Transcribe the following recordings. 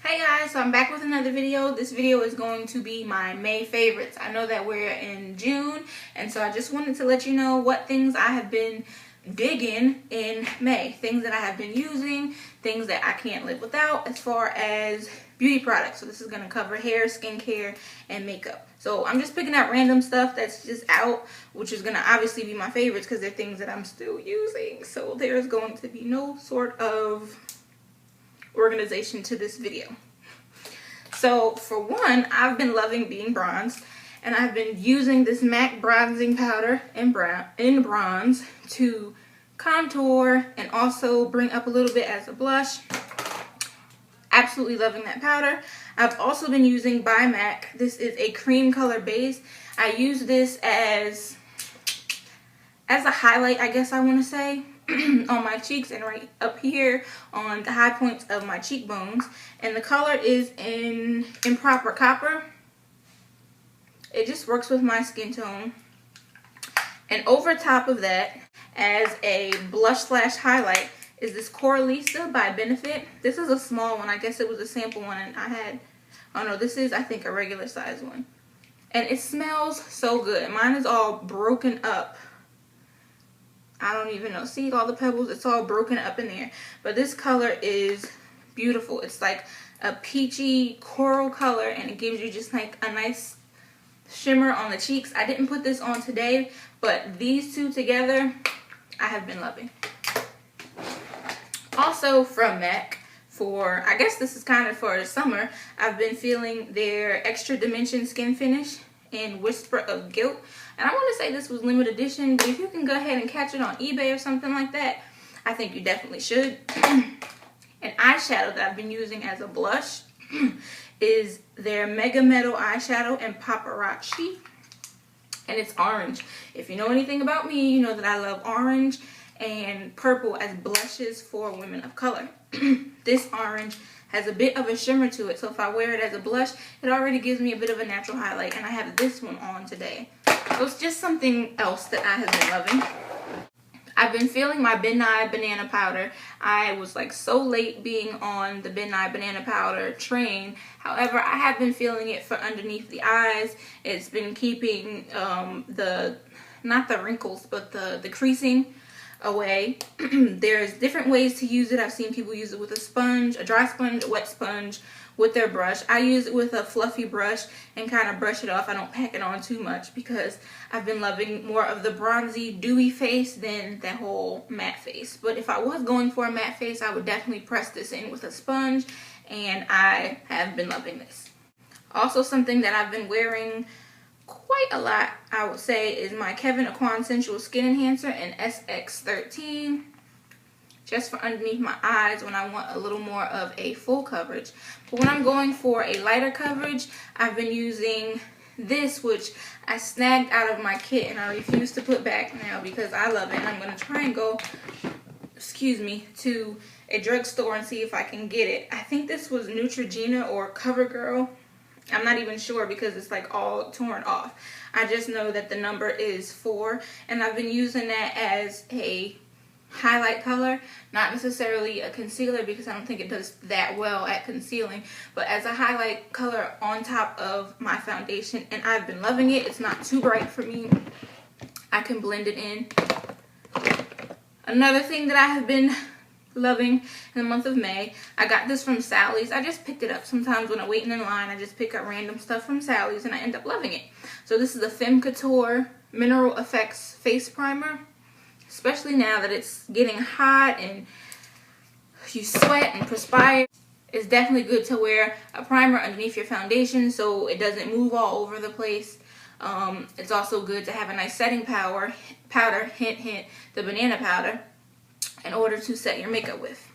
Hey guys, so I'm back with another video. This video is going to be my May favorites. I know that we're in June, and so I just wanted to let you know what things I have been digging in May. Things that I have been using, things that I can't live without as far as beauty products. So this is going to cover hair, skincare, and makeup. So I'm just picking out random stuff that's just out, which is going to obviously be my favorites because they're things that I'm still using. So there's going to be no sort of organization to this video. So for one, I've been loving being bronzed, and I've been using this MAC bronzing powder in bronze to contour and also bring up a little bit as a blush. Absolutely loving that powder. I've also been using by MAC. This is a cream color base. I use this as a highlight, I guess I want to say, on my cheeks and right up here on the high points of my cheekbones. And the color is in Improper Copper. It just works with my skin tone. And over top of that, as a blush slash highlight, is this Coralisa by Benefit. This is a small one. I guess it was a sample one, and I had, oh no, this is I think a regular size one. And it smells so good. Mine is all broken up. I don't even know. See all the pebbles? It's all broken up in there. But this color is beautiful. It's like a peachy coral color, and it gives you just like a nice shimmer on the cheeks. I didn't put this on today, but these two together, I have been loving. Also from MAC, for, I guess this is kind of for the summer, I've been feeling their Extra Dimension Skin Finish in Whisper of Guilt. And I want to say this was limited edition, but if you can go ahead and catch it on eBay or something like that, I think you definitely should. An eyeshadow that I've been using as a blush is their Mega Metal eyeshadow in Paparazzi. And it's orange. If you know anything about me, you know that I love orange and purple as blushes for women of color. This orange has a bit of a shimmer to it, so if I wear it as a blush, it already gives me a bit of a natural highlight, and I have this one on today. So it's just something else that I have been loving. I've been feeling my Benai banana powder. I was like so late being on the Benai banana powder train. However, I have been feeling it for underneath the eyes. It's been keeping not the wrinkles, but the creasing away. There's different ways to use it. I've seen people use it with a sponge, a dry sponge, a wet sponge, with their brush. I use it with a fluffy brush and kind of brush it off. I don't pack it on too much because I've been loving more of the bronzy, dewy face than that whole matte face. But if I was going for a matte face, I would definitely press this in with a sponge, and I have been loving this. Also, something that I've been wearing quite a lot, I would say, is my Kevyn Aucoin Sensual Skin Enhancer in SX13. Just for underneath my eyes when I want a little more of a full coverage. But when I'm going for a lighter coverage, I've been using this, which I snagged out of my kit and I refuse to put back now because I love it. And I'm going to try and go, to a drugstore and see if I can get it. I think this was Neutrogena or CoverGirl. I'm not even sure because it's like all torn off. I just know that the number is 4, and I've been using that as a highlight color, not necessarily a concealer because I don't think it does that well at concealing, but as a highlight color on top of my foundation, and I've been loving it. It's not too bright for me. I can blend it in. Another thing that I have been loving in the month of May, I got this from Sally's. I just picked it up. Sometimes when I'm waiting in line, I just pick up random stuff from Sally's and I end up loving it. So this is the Femme Couture Mineral Effects Face Primer. Especially now that it's getting hot and you sweat and perspire, it's definitely good to wear a primer underneath your foundation so it doesn't move all over the place. It's also good to have a nice setting powder, hint hint, the banana powder, in order to set your makeup with.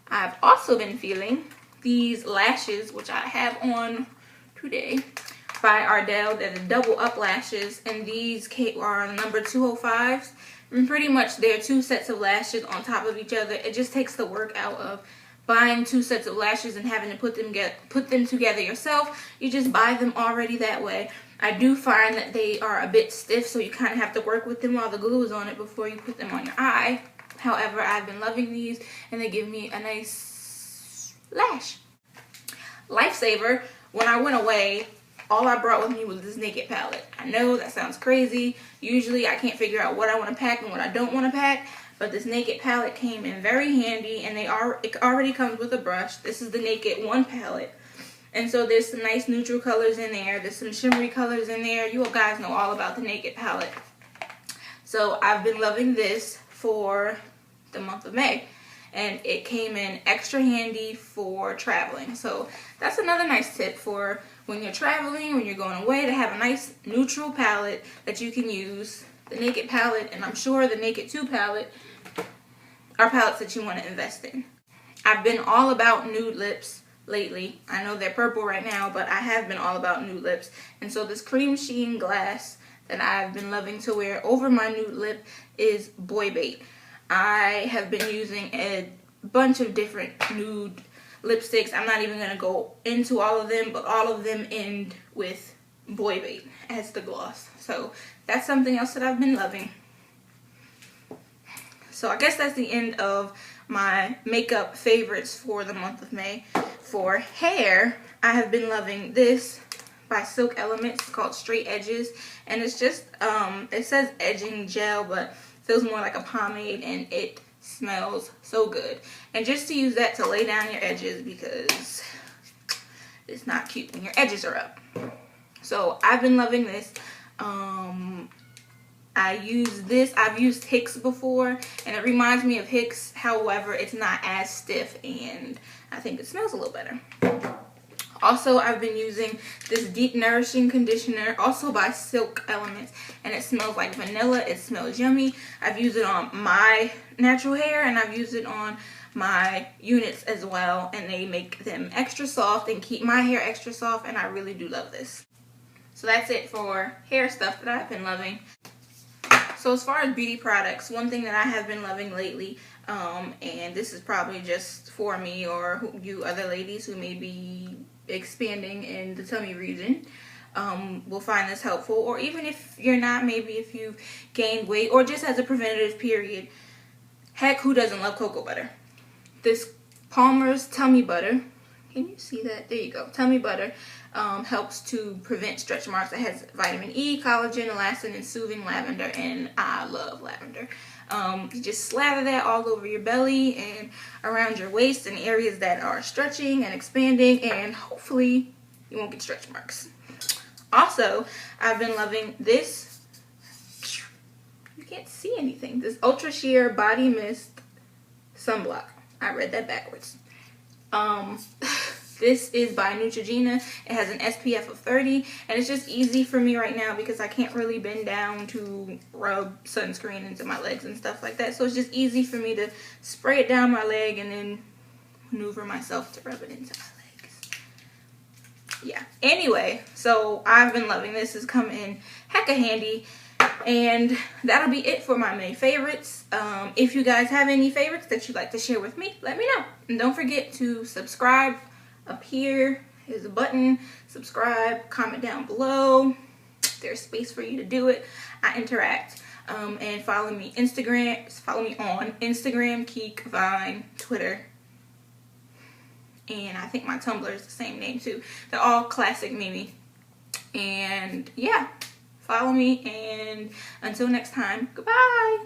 I've also been feeling these lashes, which I have on today, by Ardell. They're the double up lashes, and these are number 205s. And pretty much they're 2 sets of lashes on top of each other. It just takes the work out of buying 2 sets of lashes and having to put them together yourself. You just buy them already that way. I do find that they are a bit stiff, so you kind of have to work with them while the glue is on it before you put them on your eye. However, I've been loving these, and they give me a nice lash. Lifesaver, when I went away, all I brought with me was this Naked palette. I know that sounds crazy. Usually I can't figure out what I want to pack and what I don't want to pack, but this Naked palette came in very handy, and it already comes with a brush. This is the Naked 1 palette. And so there's some nice neutral colors in there. There's some shimmery colors in there. You guys know all about the Naked palette. So I've been loving this for the month of May. And it came in extra handy for traveling. So that's another nice tip for when you're traveling, when you're going away, to have a nice neutral palette that you can use. The Naked palette, and I'm sure the Naked 2 palette, are palettes that you want to invest in. I've been all about nude lips lately. I know they're purple right now, but I have been all about nude lips. And so this cream sheen glass that I've been loving to wear over my nude lip is Boy Bait. I have been using a bunch of different nude lipsticks. I'm not even going to go into all of them, but all of them end with Boy Bait as the gloss. So that's something else that I've been loving. So I guess that's the end of my makeup favorites for the month of May. For hair, I have been loving this by Silk Elements. It's called Straight Edges, and it's just it says edging gel, but feels more like a pomade, and it smells so good. And just to use that to lay down your edges, because it's not cute when your edges are up. So I've been loving this. I use this. I've used Hicks before, and it reminds me of Hicks. However, it's not as stiff, and I think it smells a little better. Also, I've been using this Deep Nourishing Conditioner, also by Silk Elements, and it smells like vanilla. It smells yummy. I've used it on my natural hair, and I've used it on my units as well, and they make them extra soft and keep my hair extra soft, and I really do love this. So that's it for hair stuff that I've been loving. So as far as beauty products, one thing that I have been loving lately, and this is probably just for me or you other ladies who may be expanding in the tummy region, will find this helpful. Or even if you're not, maybe if you've gained weight or just as a preventative period. Heck, who doesn't love cocoa butter? This Palmer's Tummy Butter, can you see that? There you go. Tummy Butter helps to prevent stretch marks. It has vitamin E, collagen, elastin, and soothing lavender, and I love lavender. You just slather that all over your belly and around your waist in areas that are stretching and expanding, and hopefully you won't get stretch marks. Also, I've been loving this, you can't see anything, this Ultra Sheer Body Mist Sunblock. I read that backwards. This is by Neutrogena. It has an SPF of 30, and it's just easy for me right now because I can't really bend down to rub sunscreen into my legs and stuff like that. So it's just easy for me to spray it down my leg and then maneuver myself to rub it into my legs. Yeah. Anyway, so I've been loving this. It's come in hecka handy. And that'll be it for my May favorites. If you guys have any favorites that you'd like to share with me, let me know. And don't forget to subscribe. Up here is a button. Subscribe, comment down below. There's space for you to do it. I interact. And follow me on Instagram, Keek, Vine, Twitter. And I think my Tumblr is the same name too. They're all classic Mimi. And yeah, follow me, and until next time, goodbye.